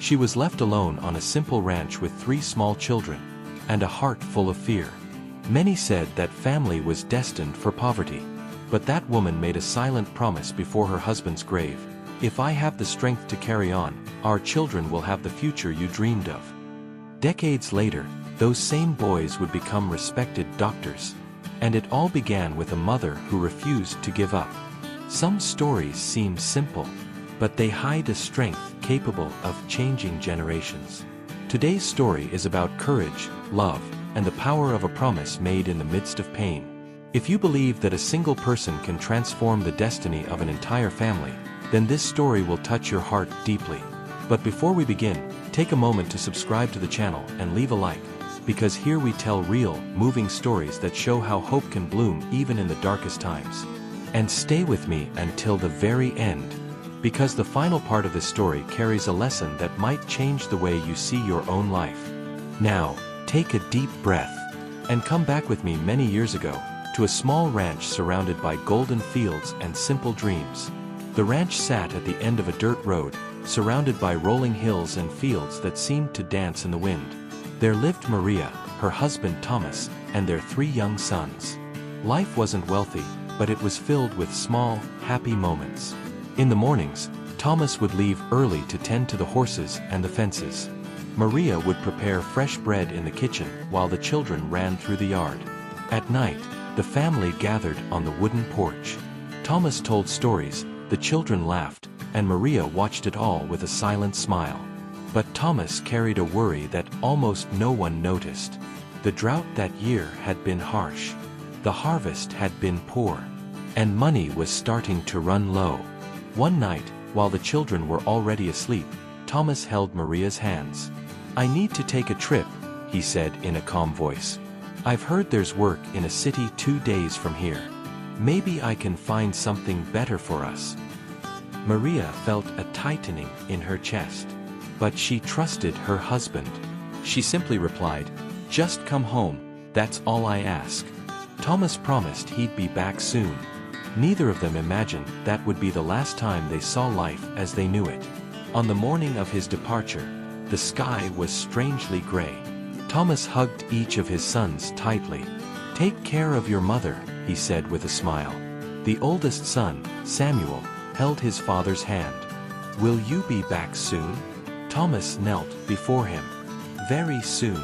She was left alone on a simple ranch with 3 small children, and a heart full of fear. Many said that family was destined for poverty. But that woman made a silent promise before her husband's grave. If I have the strength to carry on, our children will have the future you dreamed of. Decades later, those same boys would become respected doctors. And it all began with a mother who refused to give up. Some stories seem simple, but they hide a strength capable of changing generations. Today's story is about courage, love, and the power of a promise made in the midst of pain. If you believe that a single person can transform the destiny of an entire family, then this story will touch your heart deeply. But before we begin, take a moment to subscribe to the channel and leave a like, because here we tell real, moving stories that show how hope can bloom even in the darkest times. And stay with me until the very end, because the final part of this story carries a lesson that might change the way you see your own life. Now, take a deep breath, and come back with me many years ago, to a small ranch surrounded by golden fields and simple dreams. The ranch sat at the end of a dirt road, surrounded by rolling hills and fields that seemed to dance in the wind. There lived Maria, her husband Thomas, and their 3 young sons. Life wasn't wealthy, but it was filled with small, happy moments. In the mornings, Thomas would leave early to tend to the horses and the fences. Maria would prepare fresh bread in the kitchen while the children ran through the yard. At night, the family gathered on the wooden porch. Thomas told stories, the children laughed, and Maria watched it all with a silent smile. But Thomas carried a worry that almost no one noticed. The drought that year had been harsh. The harvest had been poor. And money was starting to run low. One night, while the children were already asleep, Thomas held Maria's hands. "I need to take a trip," he said in a calm voice. "I've heard there's work in a city 2 days from here. Maybe I can find something better for us." Maria felt a tightening in her chest. But she trusted her husband. She simply replied, "Just come home, that's all I ask." Thomas promised he'd be back soon. Neither of them imagined that would be the last time they saw life as they knew it. On the morning of his departure, the sky was strangely gray. Thomas hugged each of his sons tightly. "Take care of your mother," he said with a smile. The oldest son, Samuel, held his father's hand. "Will you be back soon?" Thomas knelt before him. "Very soon."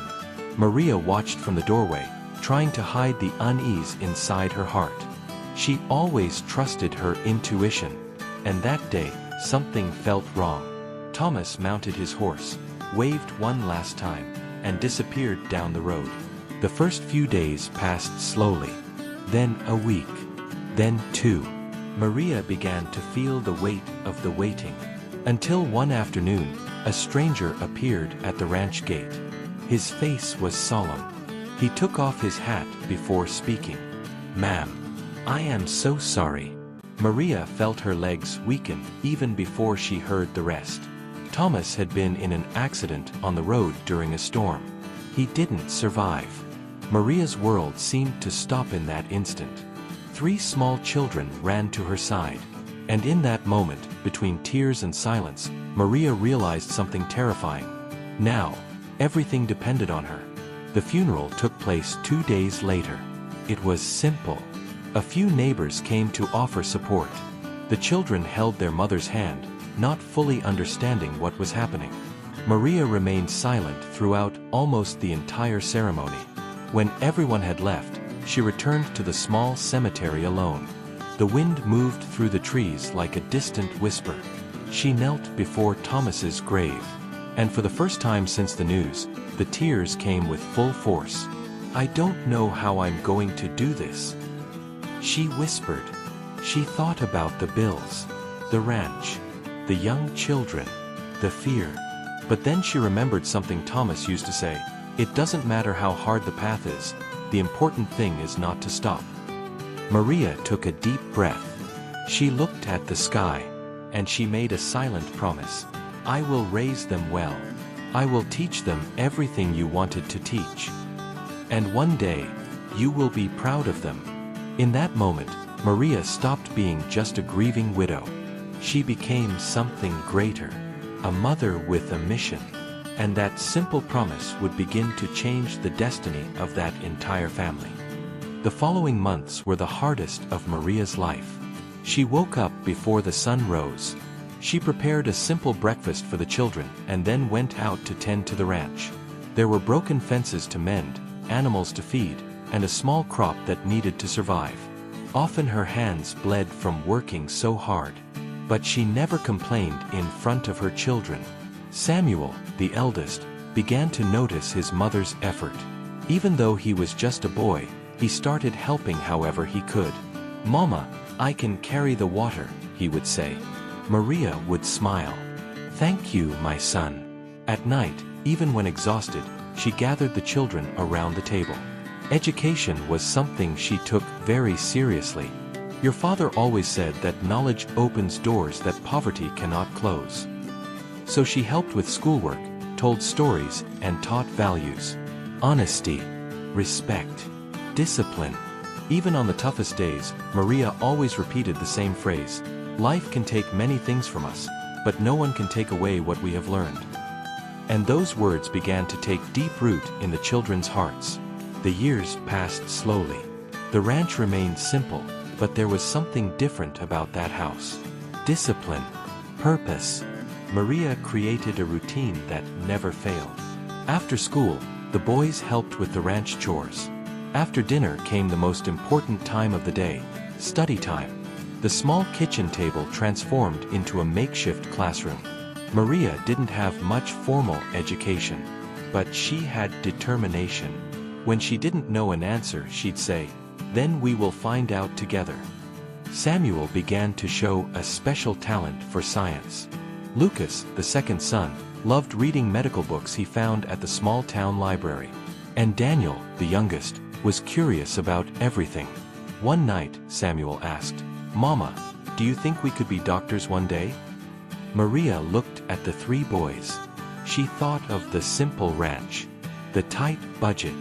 Maria watched from the doorway, trying to hide the unease inside her heart. She always trusted her intuition, and that day, something felt wrong. Thomas mounted his horse, waved one last time, and disappeared down the road. The first few days passed slowly. Then a week. Then 2. Maria began to feel the weight of the waiting. Until one afternoon, a stranger appeared at the ranch gate. His face was solemn. He took off his hat before speaking. "Ma'am, I am so sorry." Maria felt her legs weaken even before she heard the rest. Thomas had been in an accident on the road during a storm. He didn't survive. Maria's world seemed to stop in that instant. 3 small children ran to her side. And in that moment, between tears and silence, Maria realized something terrifying. Now, everything depended on her. The funeral took place 2 days later. It was simple. A few neighbors came to offer support. The children held their mother's hand, not fully understanding what was happening. Maria remained silent throughout almost the entire ceremony. When everyone had left, she returned to the small cemetery alone. The wind moved through the trees like a distant whisper. She knelt before Thomas's grave. And for the first time since the news, the tears came with full force. "I don't know how I'm going to do this," she whispered. She thought about the bills, the ranch, the young children, the fear. But then she remembered something Thomas used to say, "It doesn't matter how hard the path is, the important thing is not to stop." Maria took a deep breath. She looked at the sky, and she made a silent promise. "I will raise them well. I will teach them everything you wanted to teach. And one day, you will be proud of them." In that moment, Maria stopped being just a grieving widow. She became something greater. a mother with a mission. And that simple promise would begin to change the destiny of that entire family. The following months were the hardest of Maria's life. She woke up before the sun rose. She prepared a simple breakfast for the children and then went out to tend to the ranch. There were broken fences to mend, animals to feed, and a small crop that needed to survive. Often her hands bled from working so hard. But she never complained in front of her children. Samuel, the eldest, began to notice his mother's effort. Even though he was just a boy, he started helping however he could. "Mama, I can carry the water," he would say. Maria would smile. "Thank you, my son." At night, even when exhausted, she gathered the children around the table. Education was something she took very seriously. "Your father always said that knowledge opens doors that poverty cannot close." So she helped with schoolwork, told stories, and taught values. Honesty, respect, discipline. Even on the toughest days, Maria always repeated the same phrase: "Life can take many things from us, but no one can take away what we have learned." And those words began to take deep root in the children's hearts. The years passed slowly. The ranch remained simple, but there was something different about that house. Discipline, purpose. Maria created a routine that never failed. After school, the boys helped with the ranch chores. After dinner came the most important time of the day, study time. The small kitchen table transformed into a makeshift classroom. Maria didn't have much formal education, but she had determination. When she didn't know an answer, she'd say, "Then we will find out together." Samuel began to show a special talent for science. Lucas, the second son, loved reading medical books he found at the small town library. And Daniel, the youngest, was curious about everything. One night, Samuel asked, "Mama, do you think we could be doctors one day?" Maria looked at the three boys. She thought of the simple ranch, the tight budget,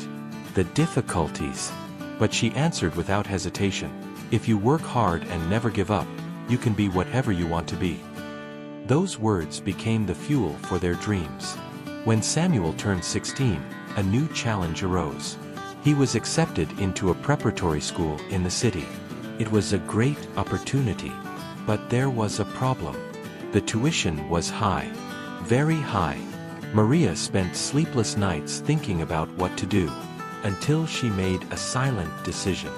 the difficulties. But she answered without hesitation, "If you work hard and never give up, you can be whatever you want to be." Those words became the fuel for their dreams. When Samuel turned 16, a new challenge arose. He was accepted into a preparatory school in the city. It was a great opportunity, but there was a problem. The tuition was high, very high. Maria spent sleepless nights thinking about what to do, until she made a silent decision.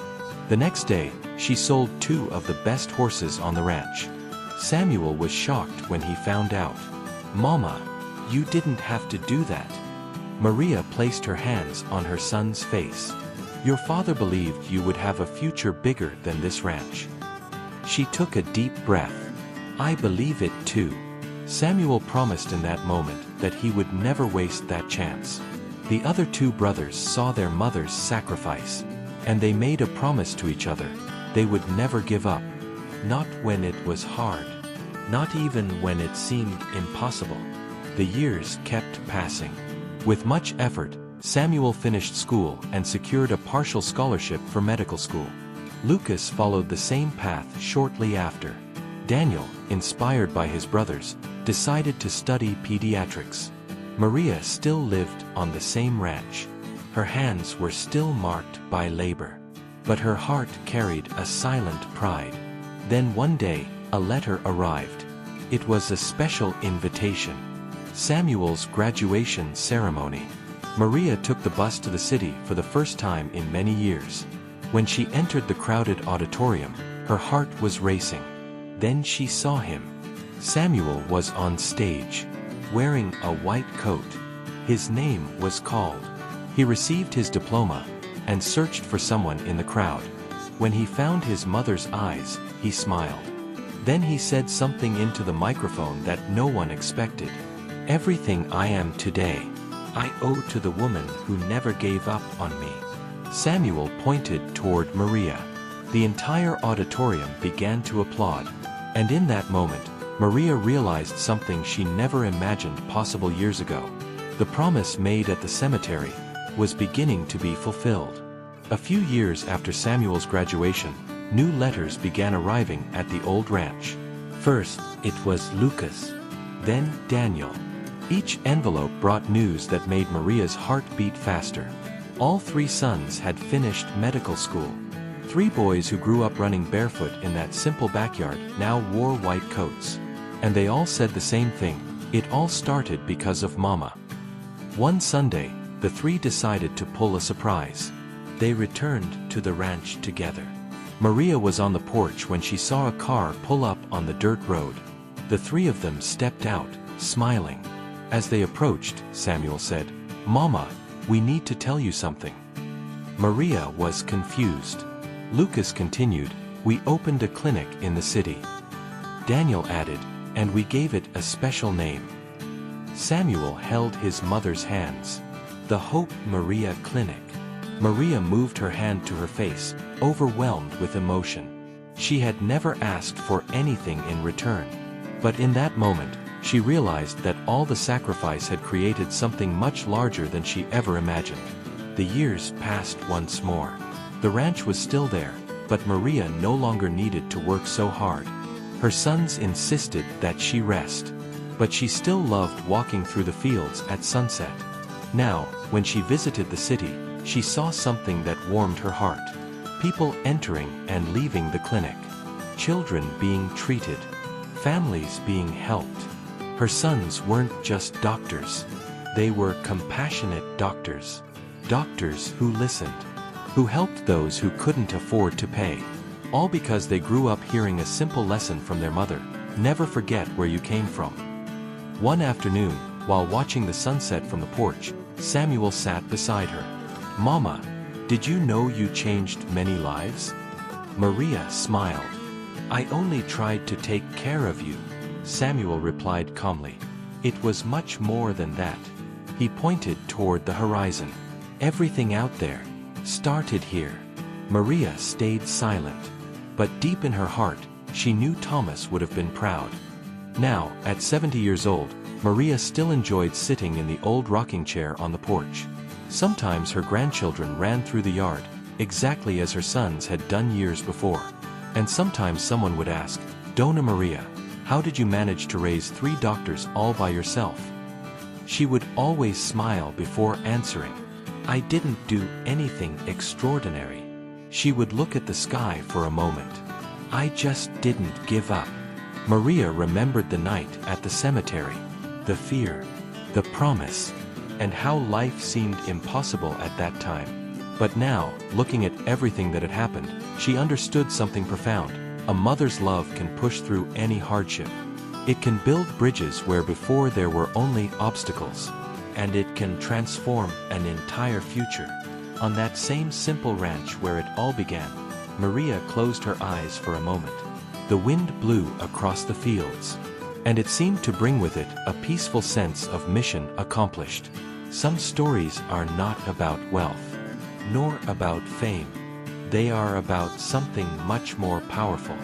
The next day, she sold 2 of the best horses on the ranch. Samuel was shocked when he found out. "Mama, you didn't have to do that." Maria placed her hands on her son's face. "Your father believed you would have a future bigger than this ranch." She took a deep breath. "I believe it too." Samuel promised in that moment that he would never waste that chance. The other 2 brothers saw their mother's sacrifice, and they made a promise to each other. They would never give up. Not when it was hard. Not even when it seemed impossible. The years kept passing. With much effort, Samuel finished school and secured a partial scholarship for medical school. Lucas followed the same path shortly after. Daniel, inspired by his brothers, decided to study pediatrics. Maria still lived on the same ranch. Her hands were still marked by labor. But her heart carried a silent pride. Then one day, a letter arrived. It was a special invitation. Samuel's graduation ceremony. Maria took the bus to the city for the first time in many years. When she entered the crowded auditorium, her heart was racing. Then she saw him. Samuel was on stage, wearing a white coat. His name was called. He received his diploma and searched for someone in the crowd. When he found his mother's eyes, he smiled. Then he said something into the microphone that no one expected. "Everything I am today, I owe to the woman who never gave up on me." Samuel pointed toward Maria. The entire auditorium began to applaud. And in that moment, Maria realized something she never imagined possible years ago. The promise made at the cemetery was beginning to be fulfilled. A few years after Samuel's graduation, new letters began arriving at the old ranch. First, it was Lucas. then Daniel. Each envelope brought news that made Maria's heart beat faster. All three sons had finished medical school. Three boys who grew up running barefoot in that simple backyard now wore white coats. And they all said the same thing: it all started because of Mama. One Sunday, the three decided to pull a surprise. They returned to the ranch together. Maria was on the porch when she saw a car pull up on the dirt road. The three of them stepped out, smiling. As they approached, Samuel said, "Mama, we need to tell you something." Maria was confused. Lucas continued, "We opened a clinic in the city." Daniel added, "And we gave it a special name." Samuel held his mother's hands. "The Hope Maria Clinic." Maria moved her hand to her face, overwhelmed with emotion. She had never asked for anything in return. But in that moment, she realized that all the sacrifice had created something much larger than she ever imagined. The years passed once more. The ranch was still there, but Maria no longer needed to work so hard. Her sons insisted that she rest. But she still loved walking through the fields at sunset. Now, when she visited the city, she saw something that warmed her heart. People entering and leaving the clinic. Children being treated. Families being helped. Her sons weren't just doctors. They were compassionate doctors. Doctors who listened. Who helped those who couldn't afford to pay. All because they grew up hearing a simple lesson from their mother: never forget where you came from. One afternoon, while watching the sunset from the porch, Samuel sat beside her. "Mama, did you know you changed many lives?" Maria smiled. "I only tried to take care of you," Samuel replied calmly. "It was much more than that." He pointed toward the horizon. "Everything out there started here." Maria stayed silent. But deep in her heart, she knew Thomas would have been proud. Now, at 70 years old, Maria still enjoyed sitting in the old rocking chair on the porch. Sometimes her grandchildren ran through the yard, exactly as her sons had done years before. And sometimes someone would ask, "Dona Maria, how did you manage to raise 3 doctors all by yourself?" She would always smile before answering, "I didn't do anything extraordinary." She would look at the sky for a moment. "I just didn't give up." Maria remembered the night at the cemetery. The fear, the promise, and how life seemed impossible at that time. But now, looking at everything that had happened, she understood something profound. A mother's love can push through any hardship. It can build bridges where before there were only obstacles. And it can transform an entire future. On that same simple ranch where it all began, Maria closed her eyes for a moment. The wind blew across the fields, and it seemed to bring with it a peaceful sense of mission accomplished. Some stories are not about wealth, nor about fame. They are about something much more powerful: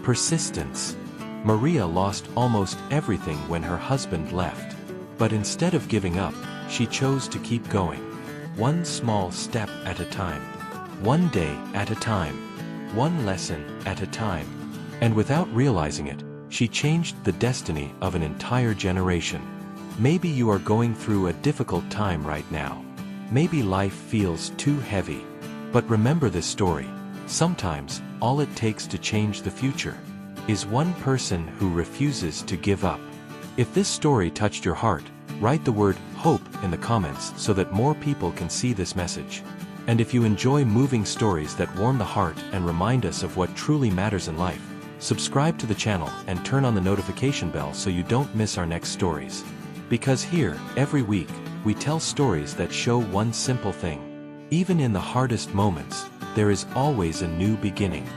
persistence. Maria lost almost everything when her husband left. But instead of giving up, she chose to keep going. One small step at a time. One day at a time. One lesson at a time. And without realizing it, she changed the destiny of an entire generation. Maybe you are going through a difficult time right now. Maybe life feels too heavy. But remember this story. Sometimes, all it takes to change the future is one person who refuses to give up. If this story touched your heart, write the word hope in the comments so that more people can see this message. And if you enjoy moving stories that warm the heart and remind us of what truly matters in life, subscribe to the channel and turn on the notification bell so you don't miss our next stories. Because here, every week, we tell stories that show one simple thing. Even in the hardest moments, there is always a new beginning.